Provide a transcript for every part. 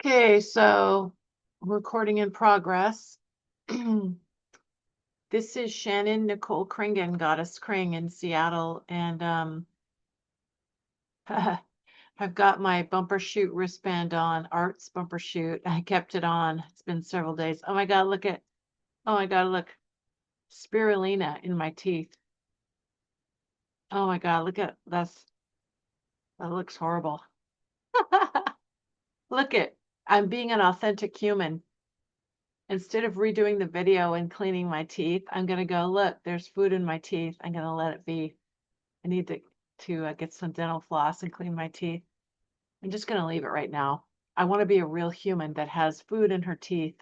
Okay, so recording in progress. This is Shannon Nicole Kringen, Goddess Kring in Seattle, and I've got my bumper shoot wristband on, Arts bumper shoot. I kept it on. It's been several days. Oh my God, look at, oh my God, look, spirulina in my teeth. Oh my God, look at that looks horrible. Look at, I'm being an authentic human. Instead of redoing the video and cleaning my teeth, I'm gonna go, look, there's food in my teeth. I'm gonna let it be. I need to get some dental floss and clean my teeth. I'm just gonna leave it right now. I want to be a real human that has food in her teeth,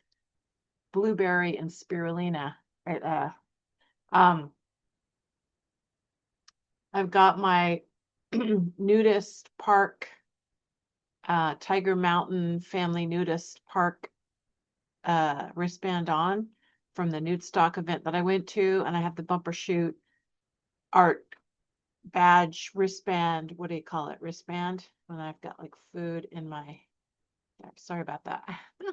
blueberry and spirulina. Right, um, I've got my nudist park, Tiger Mountain Family Nudist Park wristband on from the nude stock event that I went to, and I have the bumper shoot art badge wristband. What do you call it? Wristband. When I've got like food in my. Sorry about that.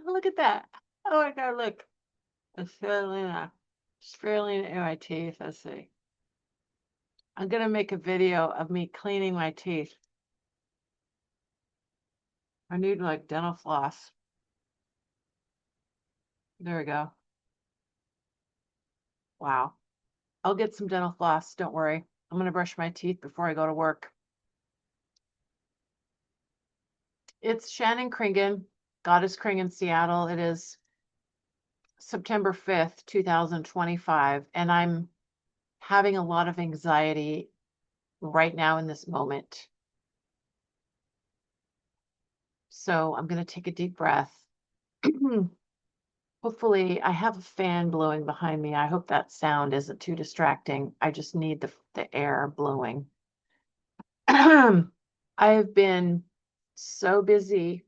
Look at that. Oh my God! Look, it's spirulina in my teeth. Let's see. I'm gonna make a video of me cleaning my teeth. I need like dental floss. There we go. Wow. I'll get some dental floss. Don't worry. I'm gonna brush my teeth before I go to work. It's Shannon Kringen, Goddess Kringen in Seattle. It is September 5th, 2025, and I'm having a lot of anxiety right now in this moment. So I'm going to take a deep breath. Hopefully, I have a fan blowing behind me. I hope that sound isn't too distracting. I just need the air blowing. I have been so busy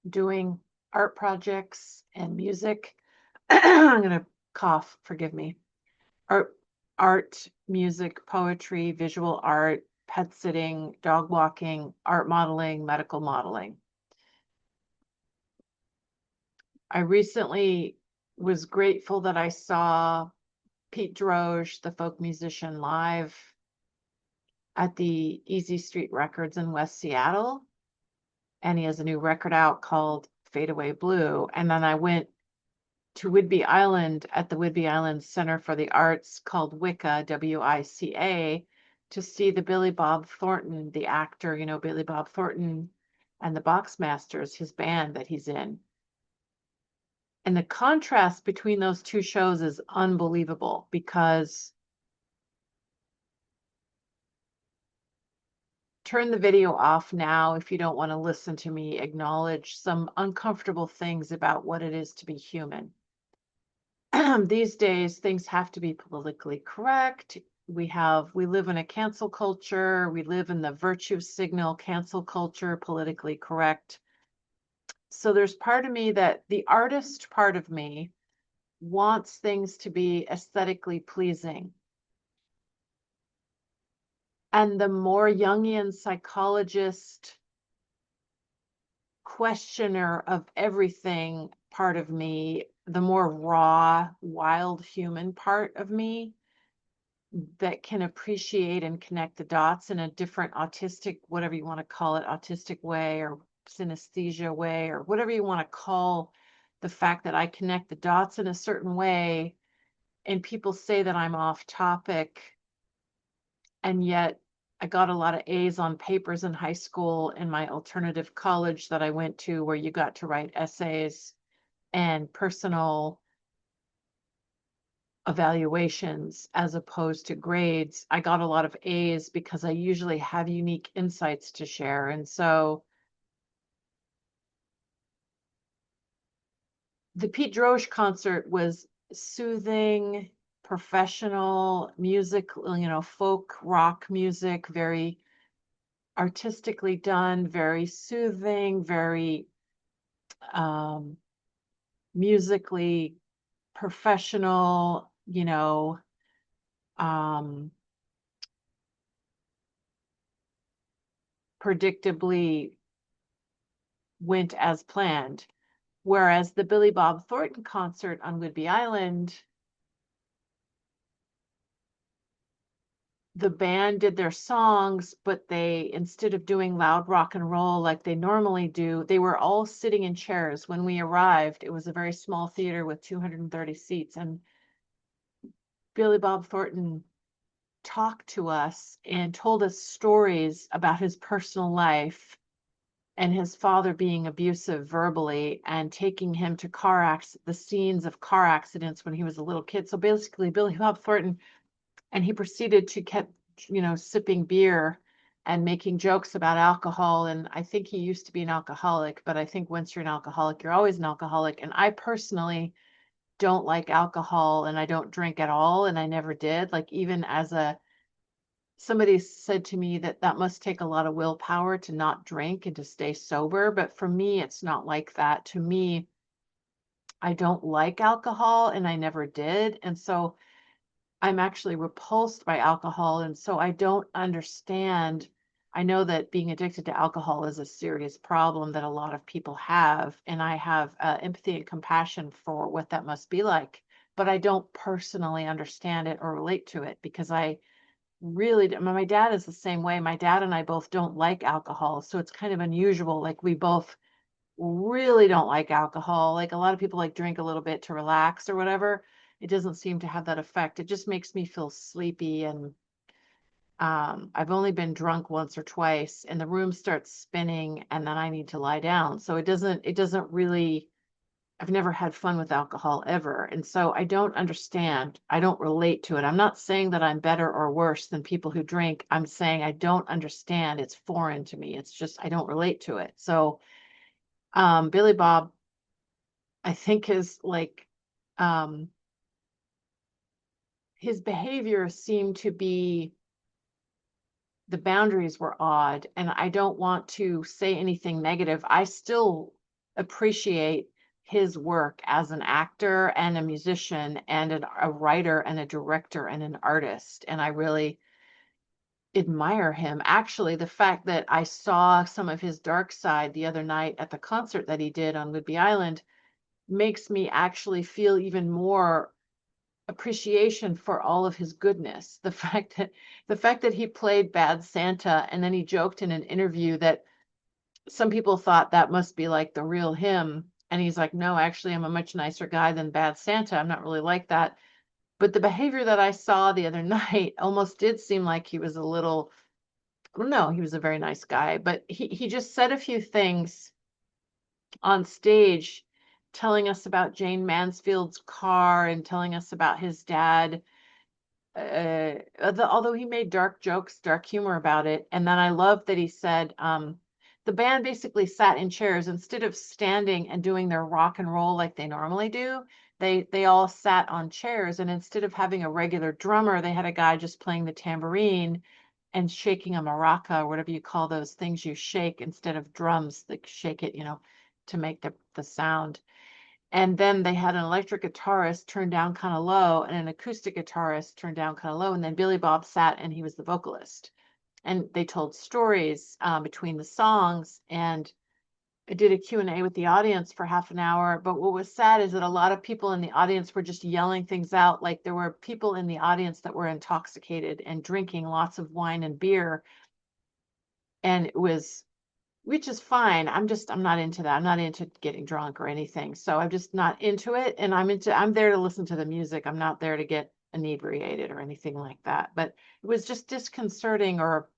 doing art projects and music. I'm going to cough, forgive me. Art, music, poetry, visual art, pet sitting, dog walking, art modeling, medical modeling. I recently was grateful that I saw Pete Droge, the folk musician, live at the Easy Street Records in West Seattle. And he has a new record out called Fade Away Blue. And then I went to Whidbey Island at the Whidbey Island Center for the Arts called WICA, WICA, to see the Billy Bob Thornton, the actor, Billy Bob Thornton and the Boxmasters, his band that he's in. And the contrast between those two shows is unbelievable because turn the video off now if you don't want to listen to me acknowledge some uncomfortable things about what it is to be human. These days, things have to be politically correct. We live in a cancel culture. We live in the virtue signal cancel culture, politically correct. So there's part of me that the artist part of me wants things to be aesthetically pleasing. And the more Jungian psychologist, questioner of everything part of me, the more raw, wild human part of me that can appreciate and connect the dots in a different autistic, whatever you want to call it, autistic way or synesthesia way or whatever you want to call the fact that I connect the dots in a certain way. And people say that I'm off topic. And yet I got a lot of A's on papers in high school in my alternative college that I went to, where you got to write essays and personal evaluations as opposed to grades. I got a lot of A's because I usually have unique insights to share. And so the Pete Droge concert was soothing, professional music, folk rock music, very artistically done, very soothing, very musically professional, predictably went as planned. Whereas the Billy Bob Thornton concert on Whidbey Island, the band did their songs, but they, instead of doing loud rock and roll like they normally do, they were all sitting in chairs. When we arrived, it was a very small theater with 230 seats, and Billy Bob Thornton talked to us and told us stories about his personal life and his father being abusive verbally and taking him to the scenes of car accidents when he was a little kid. So basically, Billy Bob Thornton, and he proceeded to keep, sipping beer and making jokes about alcohol. And I think he used to be an alcoholic, but I think once you're an alcoholic, you're always an alcoholic. And I personally don't like alcohol and I don't drink at all. And I never did. Like, even as somebody said to me that that must take a lot of willpower to not drink and to stay sober. But for me, it's not like that. To me, I don't like alcohol and I never did. And so I'm actually repulsed by alcohol. And so I don't understand. I know that being addicted to alcohol is a serious problem that a lot of people have. And I have empathy and compassion for what that must be like. But I don't personally understand it or relate to it because I really, my dad is the same way. My dad and I both don't like alcohol. So it's kind of unusual. Like, we both really don't like alcohol. Like, a lot of people like drink a little bit to relax or whatever. It doesn't seem to have that effect. It just makes me feel sleepy. And I've only been drunk once or twice and the room starts spinning and then I need to lie down. So it doesn't really, I've never had fun with alcohol ever. And so I don't understand. I don't relate to it. I'm not saying that I'm better or worse than people who drink. I'm saying I don't understand. It's foreign to me. It's just, I don't relate to it. So Billy Bob, I think, is like, um, his behavior seemed to be, the boundaries were odd. And I don't want to say anything negative. I still appreciate his work as an actor and a musician and a writer and a director and an artist. And I really admire him. Actually, the fact that I saw some of his dark side the other night at the concert that he did on Whidbey Island makes me actually feel even more appreciation for all of his goodness. The fact that he played Bad Santa, and then he joked in an interview that some people thought that must be like the real him. And he's like, no, actually, I'm a much nicer guy than Bad Santa. I'm not really like that. But the behavior that I saw the other night almost did seem like he was a little, no, he was a very nice guy, but he just said a few things on stage telling us about Jane Mansfield's car and telling us about his dad, although he made dark jokes, dark humor about it. And then I love that he said, the band basically sat in chairs instead of standing and doing their rock and roll like they normally do. They all sat on chairs, and instead of having a regular drummer, they had a guy just playing the tambourine and shaking a maraca, or whatever you call those things you shake instead of drums that shake it, to make the sound. And then they had an electric guitarist turned down kind of low and an acoustic guitarist turned down kind of low. And then Billy Bob sat and he was the vocalist. And they told stories between the songs. And I did a Q&A with the audience for half an hour. But what was sad is that a lot of people in the audience were just yelling things out. Like, there were people in the audience that were intoxicated and drinking lots of wine and beer. And it was, which is fine. I'm not into that. I'm not into getting drunk or anything. So I'm just not into it. And I'm there to listen to the music. I'm not there to get inebriated or anything like that. But it was just disconcerting, or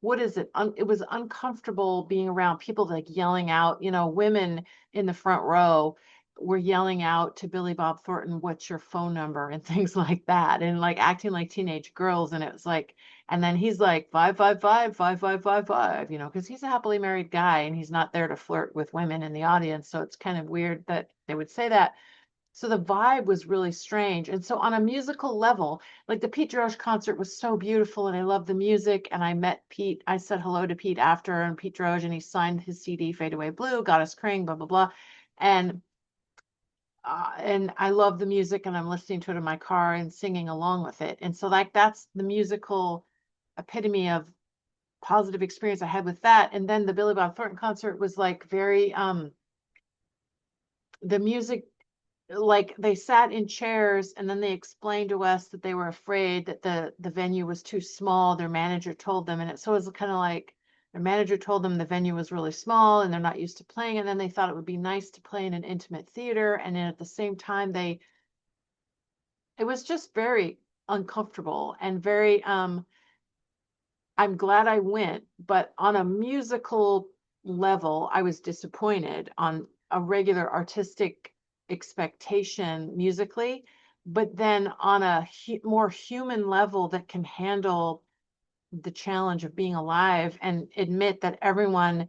what is it? It was uncomfortable being around people like yelling out, women in the front row were yelling out to Billy Bob Thornton, what's your phone number, and things like that, and like acting like teenage girls. And it was like, and then he's like 555 5555, because he's a happily married guy and he's not there to flirt with women in the audience. So it's kind of weird that they would say that. So the vibe was really strange. And so on a musical level, like, the Pete Droge concert was so beautiful and I love the music. And I met Pete. I said hello to Pete after, and Pete Droge, and he signed his CD, Fade Away Blue, got us Kringen, blah, blah, blah. And I love the music and I'm listening to it in my car and singing along with it. And so, like, that's the musical epitome of positive experience I had with that. And then the Billy Bob Thornton concert was like very, the music, like they sat in chairs and then they explained to us that they were afraid that the venue was too small. Their manager told them, and it was kind of like their manager told them the venue was really small and they're not used to playing. And then they thought it would be nice to play in an intimate theater. And then at the same time, it was just very uncomfortable and very, I'm glad I went, but on a musical level, I was disappointed on a regular artistic expectation musically, but then on a more human level that can handle the challenge of being alive and admit that everyone,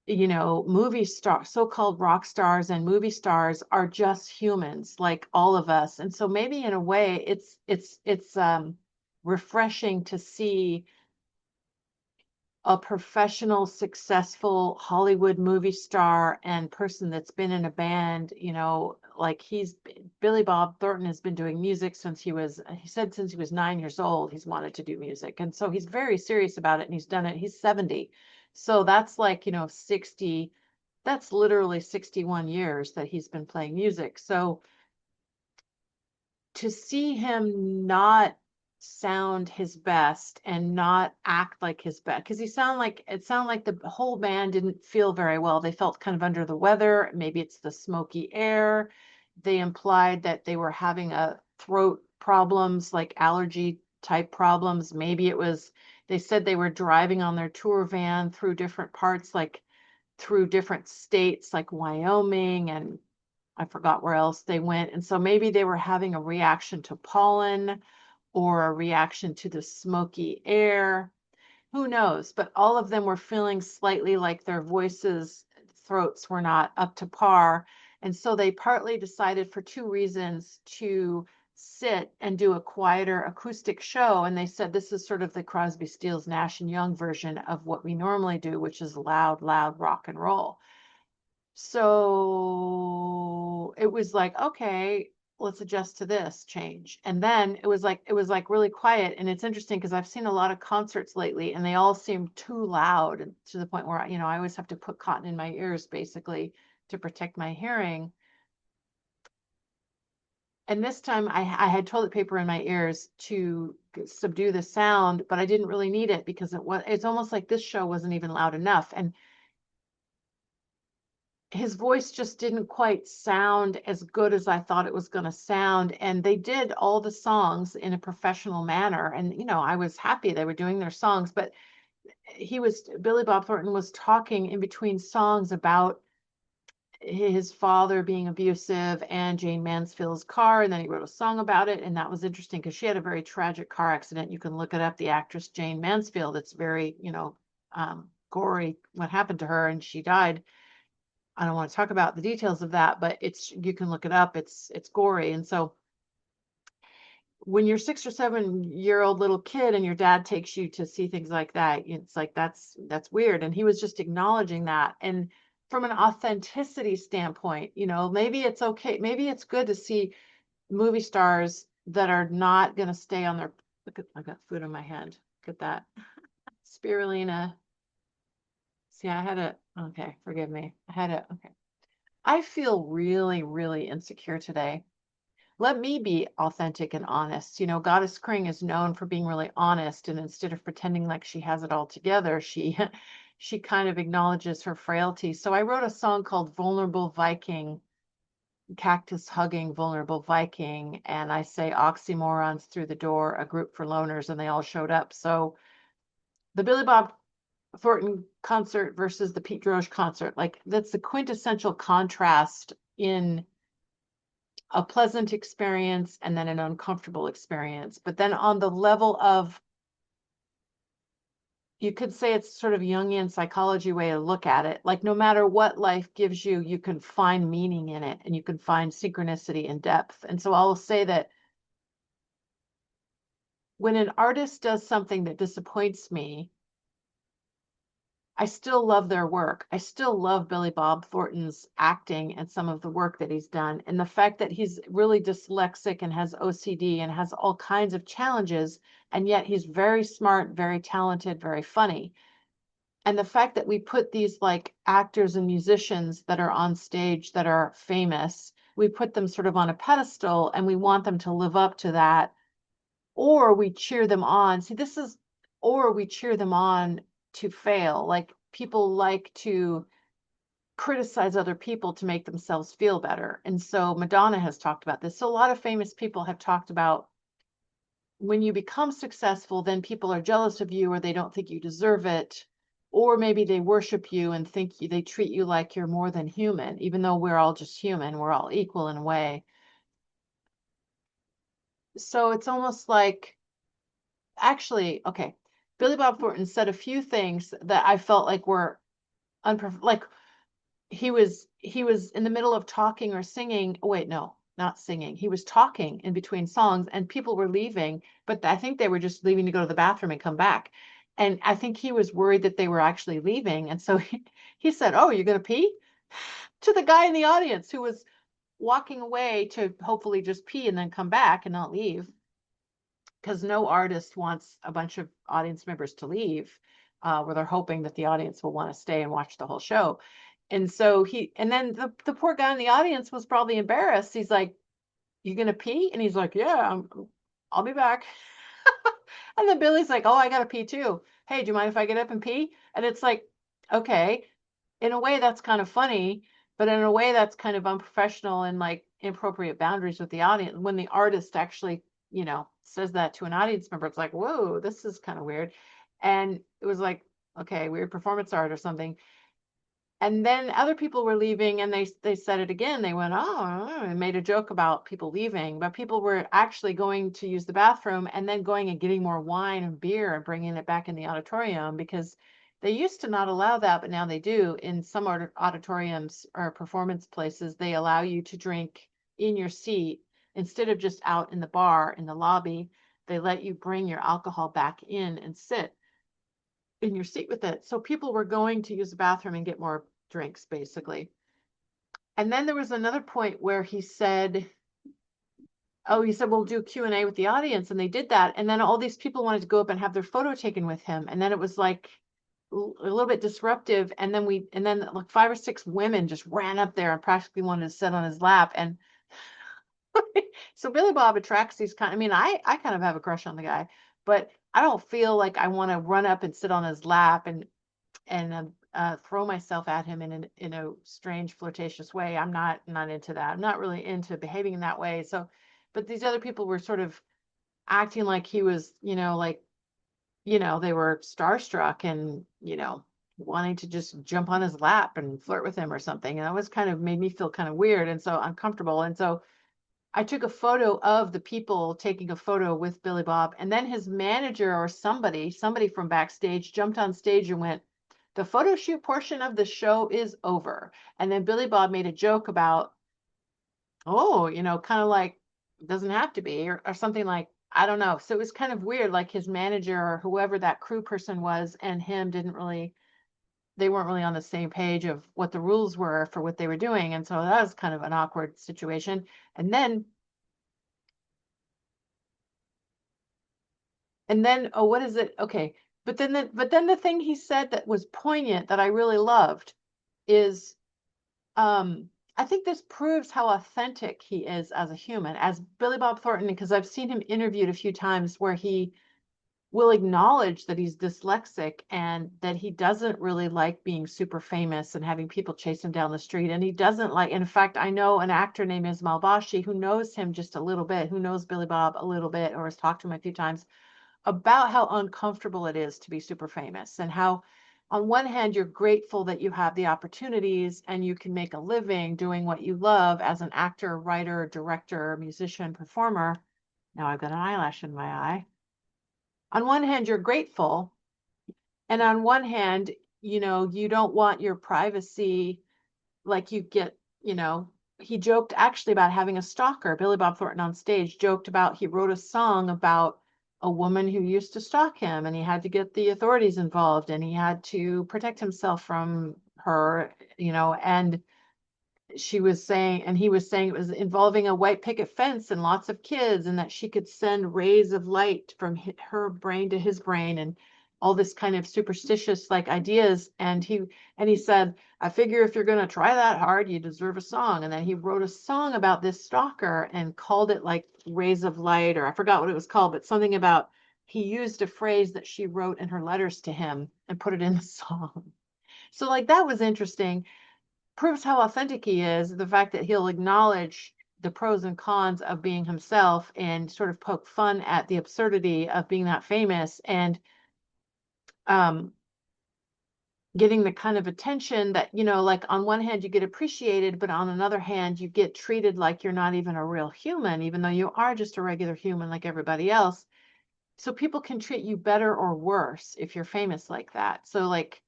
movie star, so-called rock stars and movie stars are just humans like all of us. And so maybe in a way it's refreshing to see a professional, successful Hollywood movie star and person that's been in a band, like Billy Bob Thornton has been doing music he said since he was 9 years old, he's wanted to do music. And so he's very serious about it and he's done it. He's 70. So that's like, 60, that's literally 61 years that he's been playing music. So to see him not sound his best and not act like his best, because it sounded like the whole band didn't feel very well. They felt kind of under the weather. Maybe it's the smoky air. They implied that they were having a throat problems, like allergy type problems. Maybe they said they were driving on their tour van through different parts, like through different states like Wyoming, and I forgot where else they went. And so maybe they were having a reaction to pollen or a reaction to the smoky air. Who knows? But all of them were feeling slightly like their throats were not up to par. And so they partly decided for two reasons to sit and do a quieter acoustic show. And they said this is sort of the Crosby, Stills, Nash and Young version of what we normally do, which is loud, loud rock and roll. So it was like, okay, let's adjust to this change. And then it was like really quiet. And it's interesting because I've seen a lot of concerts lately and they all seem too loud, and to the point where, I always have to put cotton in my ears basically to protect my hearing. And this time I had toilet paper in my ears to subdue the sound, but I didn't really need it because it's almost like this show wasn't even loud enough. And his voice just didn't quite sound as good as I thought it was going to sound. And they did all the songs in a professional manner. And, I was happy they were doing their songs, but Billy Bob Thornton was talking in between songs about his father being abusive and Jane Mansfield's car. And then he wrote a song about it. And that was interesting because she had a very tragic car accident. You can look it up, the actress Jane Mansfield. It's very, gory what happened to her, and she died. I don't want to talk about the details of that, but you can look it up. It's gory. And so when you're 6 or 7 year old little kid and your dad takes you to see things like that, it's like that's weird. And he was just acknowledging that. And from an authenticity standpoint, maybe it's okay. Maybe it's good to see movie stars that are not going to stay on their, look at, I got food in my hand. Look at that. Spirulina. See, okay, forgive me. Okay. I feel really, really insecure today. Let me be authentic and honest. Goddess Kringen is known for being really honest, and instead of pretending like she has it all together, she she kind of acknowledges her frailty. So I wrote a song called Vulnerable Viking, cactus hugging vulnerable Viking, and I say oxymorons through the door, a group for loners, and they all showed up. So the Billy Bob Thornton concert versus the Pete Droge concert, like that's the quintessential contrast in a pleasant experience and then an uncomfortable experience. But then on the level of, you could say it's sort of Jungian psychology way to look at it. Like no matter what life gives you, you can find meaning in it and you can find synchronicity and depth. And so I'll say that when an artist does something that disappoints me, I still love their work. I still love Billy Bob Thornton's acting and some of the work that he's done. And the fact that he's really dyslexic and has OCD and has all kinds of challenges, and yet he's very smart, very talented, very funny. And the fact that we put these like actors and musicians that are on stage that are famous, we put them sort of on a pedestal and we want them to live up to that, or we cheer them on. See, this is, or we cheer them on to fail. Like people like to criticize other people to make themselves feel better. And so Madonna has talked about this. So a lot of famous people have talked about when you become successful, then people are jealous of you or they don't think you deserve it. Or maybe they worship you and think they treat you like you're more than human, even though we're all just human, we're all equal in a way. So it's almost like, actually, okay, Billy Bob Thornton said a few things that I felt like were like he was in the middle of talking or singing. Oh, wait, no, not singing. He was talking in between songs and people were leaving, but I think they were just leaving to go to the bathroom and come back. And I think he was worried that they were actually leaving. And so he said, "Oh, you're going to pee?" to the guy in the audience who was walking away to hopefully just pee and then come back and not leave, because no artist wants a bunch of audience members to leave, where they're hoping that the audience will want to stay and watch the whole show. And so and then the poor guy in the audience was probably embarrassed. He's like, "You gonna pee?" And he's like, "Yeah, I'll be back." And then Billy's like, "Oh, I gotta pee too. Hey, do you mind if I get up and pee?" And it's like, okay, in a way that's kind of funny, but in a way that's kind of unprofessional and like inappropriate boundaries with the audience. When the artist actually, says that to an audience member, it's like, whoa, this is kind of weird. And it was like, okay, weird performance art or something. And then other people were leaving and they said it again. They went, "Oh," and made a joke about people leaving, but people were actually going to use the bathroom and then going and getting more wine and beer and bringing it back in the auditorium, because they used to not allow that, but now they do. In some auditoriums or performance places, they allow you to drink in your seat instead of just out in the bar in the lobby. They let you bring your alcohol back in and sit in your seat with it. So people were going to use the bathroom and get more drinks, basically. And then there was another point where he said, "Oh, he said, we'll do Q&A with the audience." And they did that. And then all these people wanted to go up and have their photo taken with him. And then it was like a little bit disruptive. And then like 5 or 6 women just ran up there and practically wanted to sit on his lap. And so Billy Bob attracts these I mean, I kind of have a crush on the guy, but I don't feel like I want to run up and sit on his lap and throw myself at him in a strange flirtatious way. I'm not into that. I'm not really into behaving in that way. So, but these other people were sort of acting like he was, like, they were starstruck and, wanting to just jump on his lap and flirt with him or something. And that was kind of made me feel kind of weird and so uncomfortable. And so I took a photo of the people taking a photo with Billy Bob, and then his manager or somebody from backstage jumped on stage and went, "The photo shoot portion of the show is over." And then Billy Bob made a joke about, "Oh, kind of like, it doesn't have to be," or something like, I don't know. So it was kind of weird, like his manager or whoever that crew person was and him they weren't really on the same page of what the rules were for what they were doing. And so that was kind of an awkward situation. And then oh, what is it? Okay. But then the thing he said that was poignant that I really loved is, I think this proves how authentic he is as a human, as Billy Bob Thornton, because I've seen him interviewed a few times where he will acknowledge that he's dyslexic and that he doesn't really like being super famous and having people chase him down the street. And he doesn't like, in fact, I know an actor named Ismail Bashi who knows him just a little bit, who knows Billy Bob a little bit or has talked to him a few times about how uncomfortable it is to be super famous and how on one hand you're grateful that you have the opportunities and you can make a living doing what you love as an actor, writer, director, musician, performer. Now I've got an eyelash in my eye. On one hand you're grateful, and on one hand, you don't want your privacy. Like you get, he joked actually about having a stalker. Billy Bob Thornton on stage joked about he wrote a song about a woman who used to stalk him, and he had to get the authorities involved, and he had to protect himself from her, and she was saying, and he was saying it was involving a white picket fence and lots of kids, and that she could send rays of light from her brain to his brain, and all this kind of superstitious like ideas. And he said, I figure if you're going to try that hard, you deserve a song. And then he wrote a song about this stalker and called it like Rays of Light, or I forgot what it was called, but something about, he used a phrase that she wrote in her letters to him and put it in the song. So like that was interesting. Proves how authentic he is, the fact that he'll acknowledge the pros and cons of being himself and sort of poke fun at the absurdity of being that famous, and um, getting the kind of attention that, like on one hand you get appreciated, but on another hand you get treated like you're not even a real human, even though you are just a regular human like everybody else. So people can treat you better or worse if you're famous like that. So like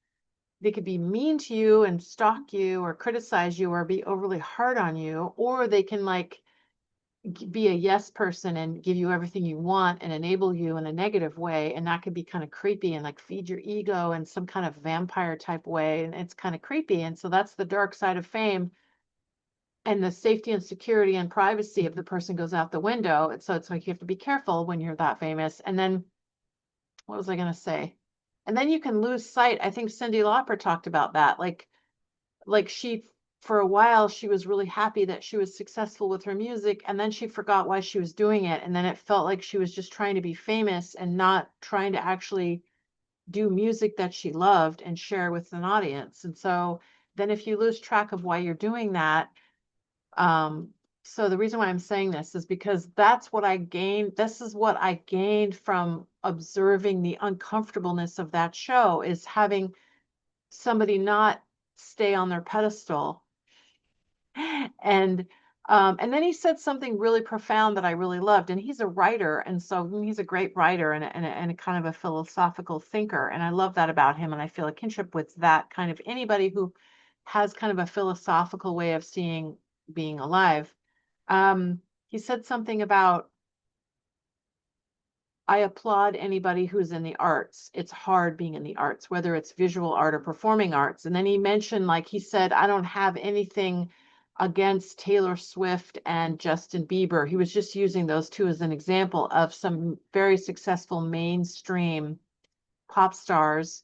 they could be mean to you and stalk you or criticize you or be overly hard on you, or they can like be a yes person and give you everything you want and enable you in a negative way. And that could be kind of creepy and like feed your ego in some kind of vampire type way. And it's kind of creepy. And so that's the dark side of fame. And the safety and security and privacy of the person goes out the window. And so it's like you have to be careful when you're that famous. And then what was I going to say? And then you can lose sight. I think Cyndi Lauper talked about that. Like she, for a while she was really happy that she was successful with her music, and then she forgot why she was doing it, and then it felt like she was just trying to be famous and not trying to actually do music that she loved and share with an audience. And so then if you lose track of why you're doing that, um so the reason why I'm saying this is because that's what I gained. This is what I gained from observing the uncomfortableness of that show, is having somebody not stay on their pedestal. And then he said something really profound that I really loved. And he's a writer, and so he's a great writer and a kind of a philosophical thinker. And I love that about him. And I feel a kinship with that kind of anybody who has kind of a philosophical way of seeing being alive. He said something about, I applaud anybody who's in the arts. It's hard being in the arts, whether it's visual art or performing arts. And then he mentioned, like he said, I don't have anything against Taylor Swift and Justin Bieber. He was just using those two as an example of some very successful mainstream pop stars.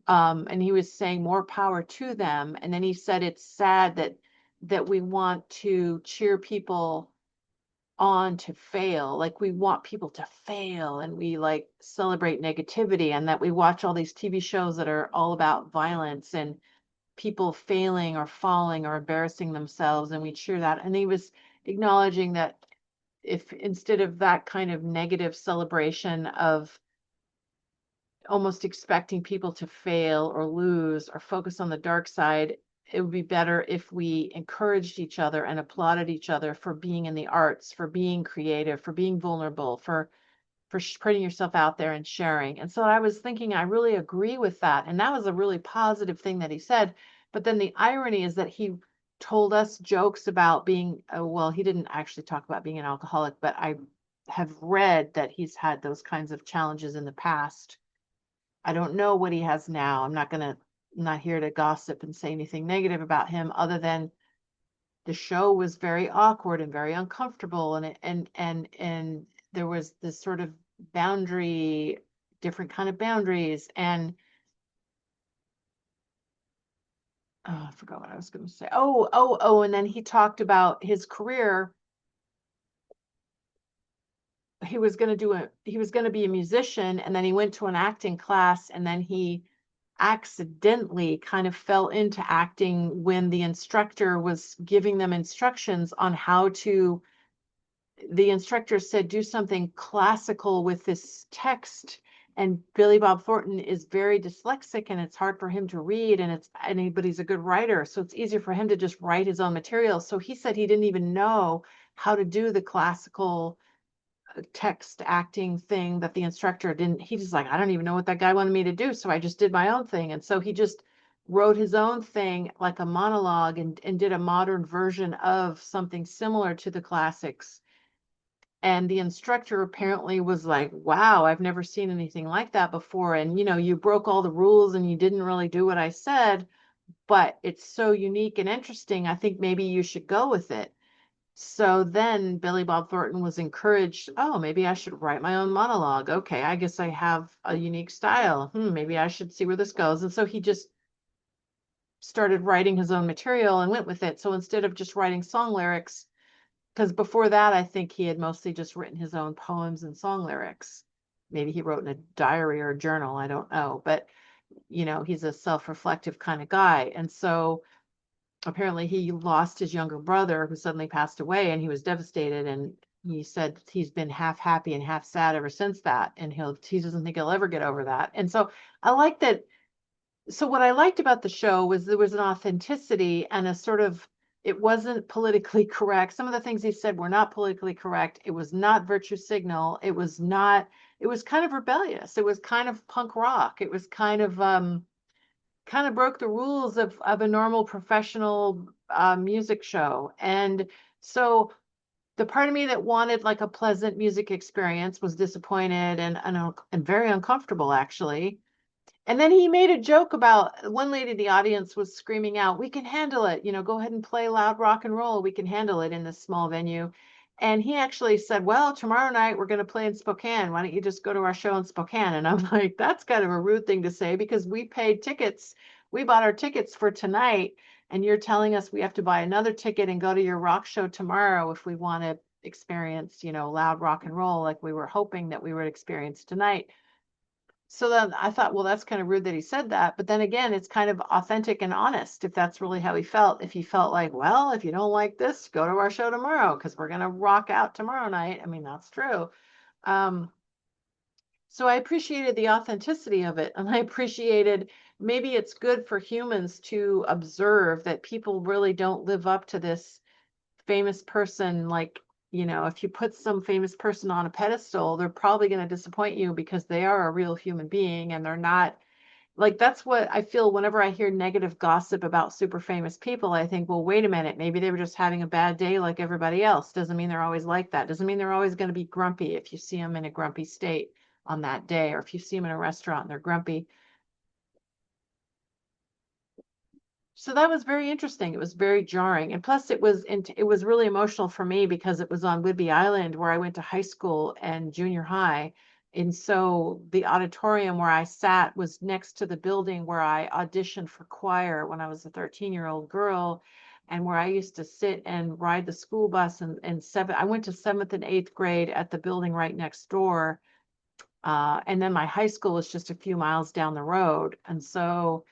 And he was saying more power to them. And then he said it's sad that we want to cheer people on to fail. Like we want people to fail, and we like celebrate negativity, and that we watch all these TV shows that are all about violence and people failing or falling or embarrassing themselves, and we cheer that. And he was acknowledging that if instead of that kind of negative celebration of almost expecting people to fail or lose or focus on the dark side, it would be better if we encouraged each other and applauded each other for being in the arts, for being creative, for being vulnerable, for putting yourself out there and sharing. And so I was thinking, I really agree with that. And that was a really positive thing that he said. But then the irony is that he told us jokes about being, well, he didn't actually talk about being an alcoholic, but I have read that he's had those kinds of challenges in the past. I don't know what he has now. I'm not here to gossip and say anything negative about him, other than the show was very awkward and very uncomfortable, and there was this sort of boundary, different kind of boundaries. And oh, I forgot what I was going to say. And then he talked about his career. He was going to be a musician, and then he went to an acting class, and then he accidentally kind of fell into acting when the instructor was giving them instructions on how to, the instructor said, do something classical with this text. And Billy Bob Thornton is very dyslexic, and it's hard for him to read, but he's a good writer. So it's easier for him to just write his own material. So he said he didn't even know how to do the classical text acting thing that the instructor didn't. He just like, I don't even know what that guy wanted me to do, so I just did my own thing. And so he just wrote his own thing like a monologue, and did a modern version of something similar to the classics. And the instructor apparently was like, wow, I've never seen anything like that before. And, you broke all the rules and you didn't really do what I said, but it's so unique and interesting. I think maybe you should go with it. So then Billy Bob Thornton was encouraged, oh, maybe I should write my own monologue. Okay, I guess I have a unique style. Maybe I should see where this goes. And so he just started writing his own material and went with it. So instead of just writing song lyrics, because before that, I think he had mostly just written his own poems and song lyrics. Maybe he wrote in a diary or a journal, I don't know. But, he's a self-reflective kind of guy. And so apparently he lost his younger brother who suddenly passed away, and he was devastated. And he said he's been half happy and half sad ever since that. And he doesn't think he'll ever get over that. And so I like that. So what I liked about the show was there was an authenticity and a sort of, it wasn't politically correct. Some of the things he said were not politically correct. It was not virtue signal. It was not, it was kind of rebellious. It was kind of punk rock. It was kind of broke the rules of a normal professional music show. And so the part of me that wanted like a pleasant music experience was disappointed and very uncomfortable actually. And then he made a joke about one lady in the audience was screaming out, "We can handle it. Go ahead and play loud rock and roll. We can handle it in this small venue." And he actually said, "Well, tomorrow night we're going to play in Spokane. Why don't you just go to our show in Spokane?" And I'm like, that's kind of a rude thing to say because we paid tickets. We bought our tickets for tonight. And you're telling us we have to buy another ticket and go to your rock show tomorrow if we want to experience, loud rock and roll like we were hoping that we would experience tonight. So then I thought, well, that's kind of rude that he said that. But then again, it's kind of authentic and honest if that's really how he felt. If he felt like, well, if you don't like this, go to our show tomorrow because we're going to rock out tomorrow night. I mean, that's true. Um, so I appreciated the authenticity of it. And I appreciated maybe it's good for humans to observe that people really don't live up to this famous person. Like, if you put some famous person on a pedestal, they're probably going to disappoint you because they are a real human being and they're not like, that's what I feel whenever I hear negative gossip about super famous people. I think, well, wait a minute, maybe they were just having a bad day like everybody else. Doesn't mean they're always like that. Doesn't mean they're always going to be grumpy if you see them in a grumpy state on that day, or if you see them in a restaurant and they're grumpy. So that was very interesting. It was very jarring. And plus it was really emotional for me because it was on Whidbey Island where I went to high school and junior high. And so the auditorium where I sat was next to the building where I auditioned for choir when I was a 13-year-old girl, and where I used to sit and ride the school bus I went to seventh and eighth grade at the building right next door. And then my high school was just a few miles down the road. And so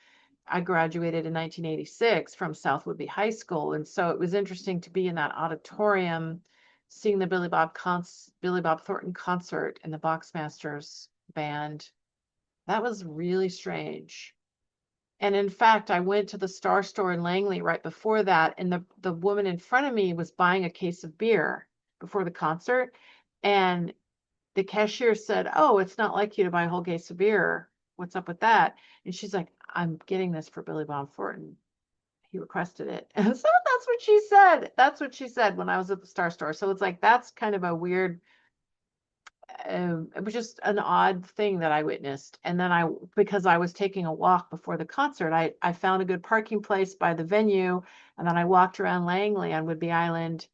I graduated in 1986 from South Whidbey High School. And so it was interesting to be in that auditorium, seeing the Billy Bob Thornton concert and the Boxmasters band. That was really strange. And in fact, I went to the Star Store in Langley right before that, and the woman in front of me was buying a case of beer before the concert. And the cashier said, "Oh, it's not like you to buy a whole case of beer. What's up with that?" And she's like, "I'm getting this for Billy Bob Thornton. He requested it." And so that's what she said. That's what she said when I was at the Star Store. So it's like, that's kind of a weird, it was just an odd thing that I witnessed. And then because I was taking a walk before the concert, I found a good parking place by the venue. And then I walked around Langley on Whidbey Island,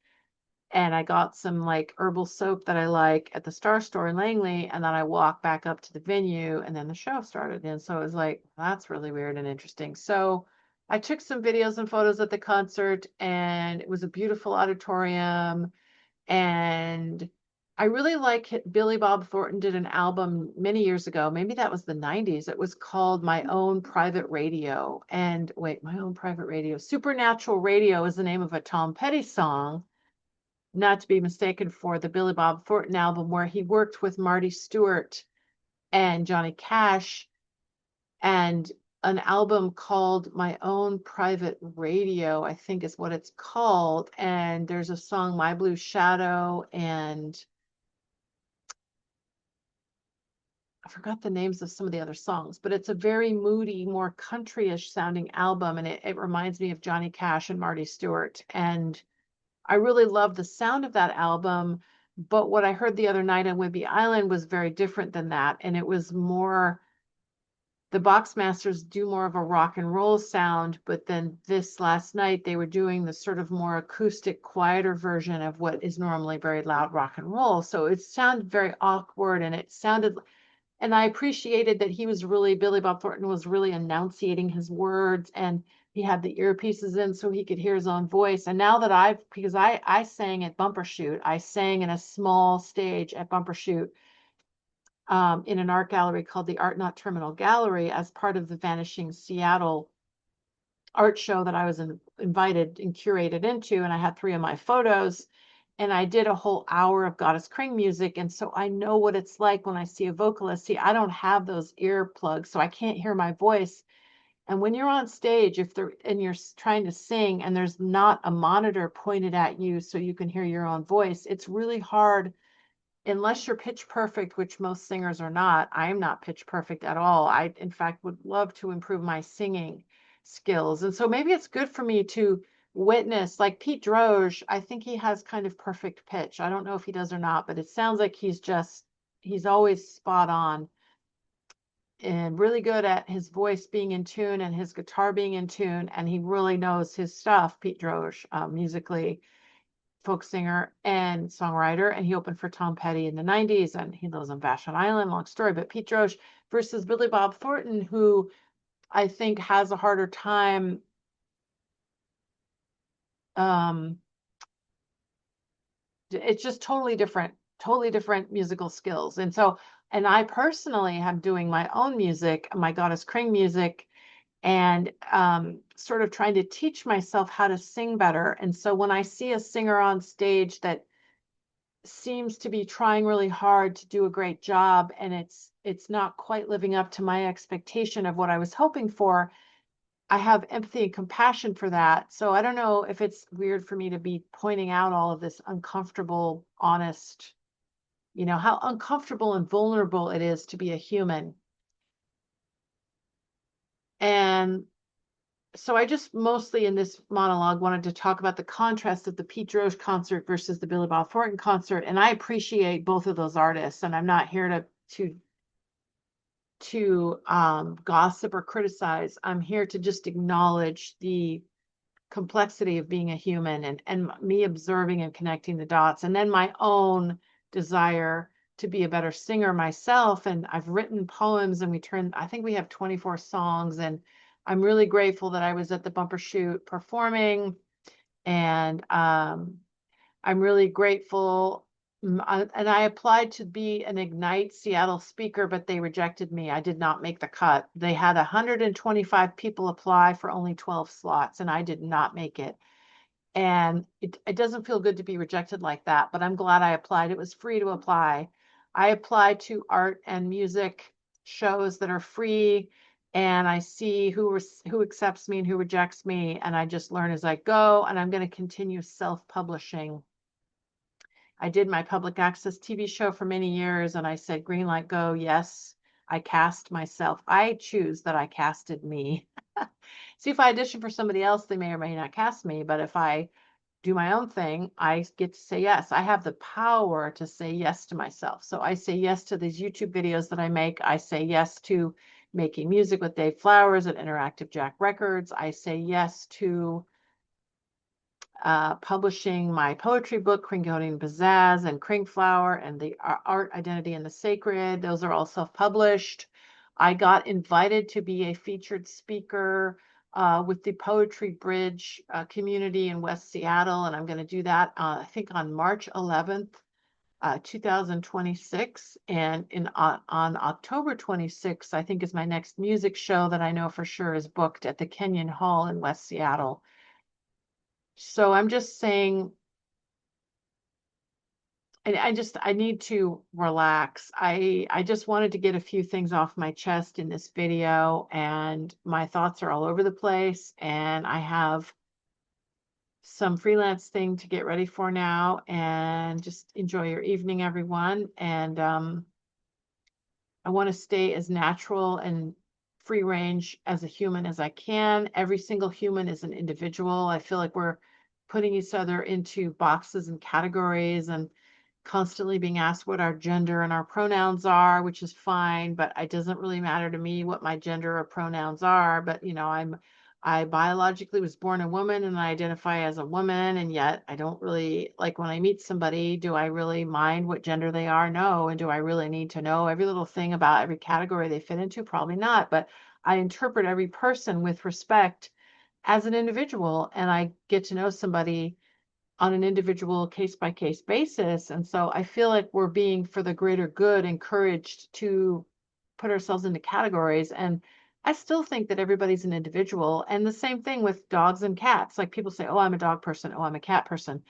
and I got some like herbal soap that I like at the Star Store in Langley. And then I walked back up to the venue, and then the show started. And so it was like, that's really weird and interesting. So I took some videos and photos at the concert, and it was a beautiful auditorium. And I really like Billy Bob Thornton did an album many years ago. Maybe that was the 90s. It was called My Own Private Radio. And wait, My Own Private Radio. Supernatural Radio is the name of a Tom Petty song, not to be mistaken for the Billy Bob Thornton album where he worked with Marty Stewart and Johnny Cash, and an album called My Own Private Radio, I think is what it's called. And there's a song, My Blue Shadow, and I forgot the names of some of the other songs, but it's a very moody, more country-ish sounding album. And it reminds me of Johnny Cash and Marty Stewart. And I really love the sound of that album, But what I heard the other night on Whidbey Island was very different than that. And it was more, the Boxmasters do more of a rock and roll sound, but then this last night they were doing the sort of more acoustic, quieter version of what is normally very loud rock and roll. So it sounded very awkward, and it sounded, and I appreciated that he was really, Billy Bob Thornton was really enunciating his words, and he had the earpieces in so he could hear his own voice. And now that because I sang at Bumbershoot, I sang in a small stage at Bumbershoot, in an art gallery called the Art Not Terminal Gallery as part of the Vanishing Seattle art show that I was invited and curated into. And I had 3 of my photos, and I did a whole hour of Goddess Kringen music. And so I know what it's like when I see a vocalist. See, I don't have those earplugs, so I can't hear my voice. And when you're on stage, and you're trying to sing and there's not a monitor pointed at you so you can hear your own voice, it's really hard unless you're pitch perfect, which most singers are not. I am not pitch perfect at all. I, in fact, would love to improve my singing skills. And so maybe it's good for me to witness, like Pete Droge, I think he has kind of perfect pitch. I don't know if he does or not, but it sounds like he's always spot on and really good at his voice being in tune and his guitar being in tune. And he really knows his stuff, Pete Droge, musically, folk singer and songwriter, and he opened for Tom Petty in the 90s, and he lives on Vashon Island, long story. But Pete Droge versus Billy Bob Thornton, who I think has a harder time, it's just totally different musical skills. And so, and I personally am doing my own music, my Goddess Kringen music, and sort of trying to teach myself how to sing better. And so when I see a singer on stage that seems to be trying really hard to do a great job, and it's not quite living up to my expectation of what I was hoping for, I have empathy and compassion for that. So I don't know if it's weird for me to be pointing out all of this uncomfortable, honest, how uncomfortable and vulnerable it is to be a human. And so I just mostly in this monologue wanted to talk about the contrast of the Pete Droge concert versus the Billy Bob Thornton concert. And I appreciate both of those artists, and I'm not here to gossip or criticize. I'm here to just acknowledge the complexity of being a human, and me observing and connecting the dots, and then my own desire to be a better singer myself. And I've written poems, and I think we have 24 songs, and I'm really grateful that I was at the Bumbershoot performing. And I'm really grateful. And I applied to be an Ignite Seattle speaker, but they rejected me. I did not make the cut. They had 125 people apply for only 12 slots, and I did not make it. And it doesn't feel good to be rejected like that, but I'm glad I applied. It was free to apply. I applied to art and music shows that are free, and I see who accepts me and who rejects me, and I just learn as I go, and I'm going to continue self-publishing. I did my public access TV show for many years, and I said, green light, go. Yes, I cast myself. I choose that I casted me. See, if I audition for somebody else, they may or may not cast me. But if I do my own thing, I get to say yes. I have the power to say yes to myself. So I say yes to these YouTube videos that I make. I say yes to making music with Dave Flowers at Interactive Jack Records. I say yes to publishing my poetry book, Kringonian Pizzazz and Kringflower, and the Art, Identity, and the Sacred. Those are all self-published. I got invited to be a featured speaker with the Poetry Bridge community in West Seattle, and I'm going to do that, I think, on March 11th, 2026. And on October 26th, I think, is my next music show that I know for sure is booked at the Kenyon Hall in West Seattle. So I'm just saying, I need to relax. I just wanted to get a few things off my chest in this video, and my thoughts are all over the place, and I have some freelance thing to get ready for now. And just enjoy your evening, everyone. And I want to stay as natural and free range as a human as I can. Every single human is an individual. I feel like we're putting each other into boxes and categories, and constantly being asked what our gender and our pronouns are, which is fine, but it doesn't really matter to me what my gender or pronouns are. But I biologically was born a woman and I identify as a woman, and yet I don't really like when I meet somebody, do I really mind what gender they are? No. And do I really need to know every little thing about every category they fit into? Probably not. But I interpret every person with respect as an individual, and I get to know somebody on an individual case by case basis. And so I feel like we're being, for the greater good, encouraged to put ourselves into categories. And I still think that everybody's an individual. And the same thing with dogs and cats. Like people say, oh, I'm a dog person. Oh, I'm a cat person.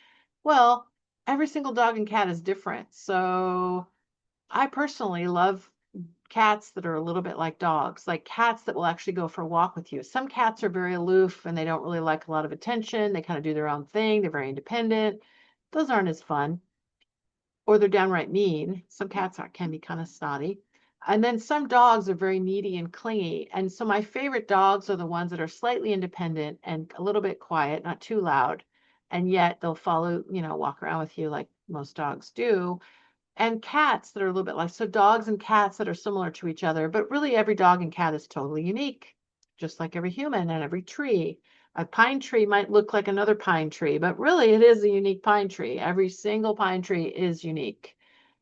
Well, every single dog and cat is different. So I personally love cats that are a little bit like dogs, like cats that will actually go for a walk with you. Some cats are very aloof and they don't really like a lot of attention. They kind of do their own thing. They're very independent. Those aren't as fun, or they're downright mean. Some cats can be kind of snotty. And then some dogs are very needy and clingy. And so my favorite dogs are the ones that are slightly independent and a little bit quiet, not too loud. And yet they'll follow, walk around with you like most dogs do, and cats that are a little bit like, so dogs and cats that are similar to each other, but really every dog and cat is totally unique, just like every human and every tree. A pine tree might look like another pine tree, but really it is a unique pine tree. Every single pine tree is unique.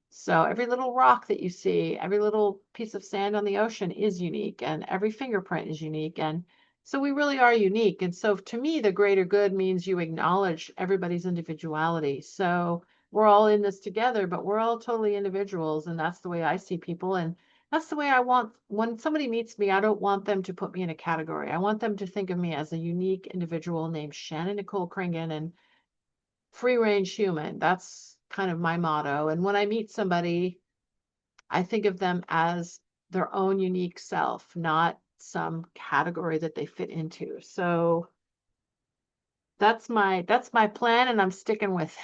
So every little rock that you see, every little piece of sand on the ocean is unique, and every fingerprint is unique. And so we really are unique. And so to me, the greater good means you acknowledge everybody's individuality. So we're all in this together, but we're all totally individuals. And that's the way I see people. And that's the way I want, when somebody meets me, I don't want them to put me in a category. I want them to think of me as a unique individual named Shannon Nicole Kringen, and free range human. That's kind of my motto. And when I meet somebody, I think of them as their own unique self, not some category that they fit into. So that's my plan, and I'm sticking with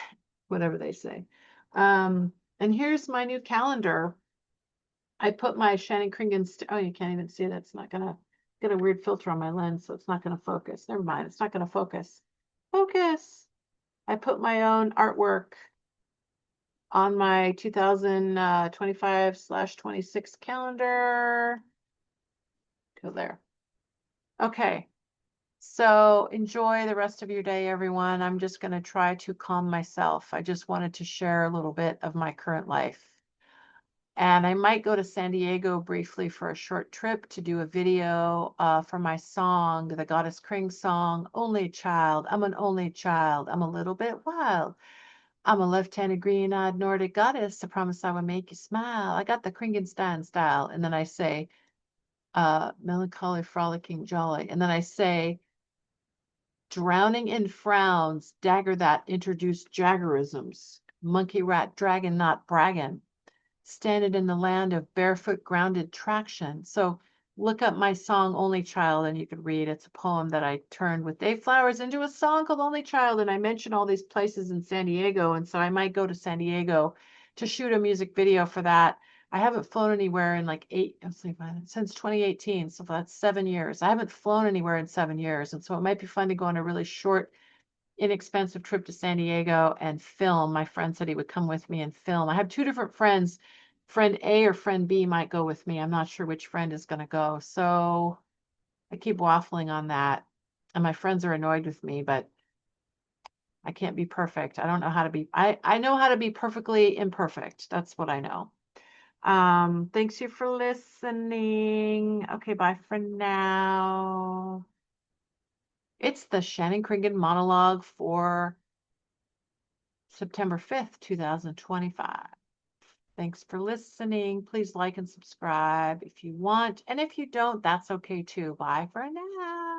whatever they say. And here's my new calendar. I put my Shannon Kringen. Oh, you can't even see that. It's not gonna get a weird filter on my lens, so it's not gonna focus. Never mind. It's not gonna focus. Focus. I put my own artwork on my 2025/26 calendar. Go there. Okay. So enjoy the rest of your day, everyone. I'm just going to try to calm myself. I just wanted to share a little bit of my current life. And I might go to San Diego briefly for a short trip to do a video for my song, the Goddess Kring song, Only Child. I'm an only child. I'm a little bit wild. I'm a left-handed green-eyed Nordic goddess. I promise I will make you smile. I got the Kringenstein style. And then I say, melancholy, frolicking, jolly. And then I say, drowning in frowns, dagger that introduced jaggerisms. Monkey, rat, dragon, not braggin'. Standing in the land of barefoot grounded traction. So look up my song Only Child and you could read. It's a poem that I turned with Dave Flowers into a song called Only Child. And I mentioned all these places in San Diego. And so I might go to San Diego to shoot a music video for that. I haven't flown anywhere in like since 2018. So that's 7 years. I haven't flown anywhere in 7 years. And so it might be fun to go on a really short, inexpensive trip to San Diego and film. My friend said he would come with me and film. I have two different friends. Friend A or friend B might go with me. I'm not sure which friend is going to go. So I keep waffling on that. And my friends are annoyed with me, but I can't be perfect. I don't know how to be. I know how to be perfectly imperfect. That's what I know. Thanks you for listening. Okay, bye for now. It's the Shannon Kringen monologue for September 5th, 2025. Thanks for listening. Please like and subscribe if you want. And if you don't, that's okay too. Bye for now.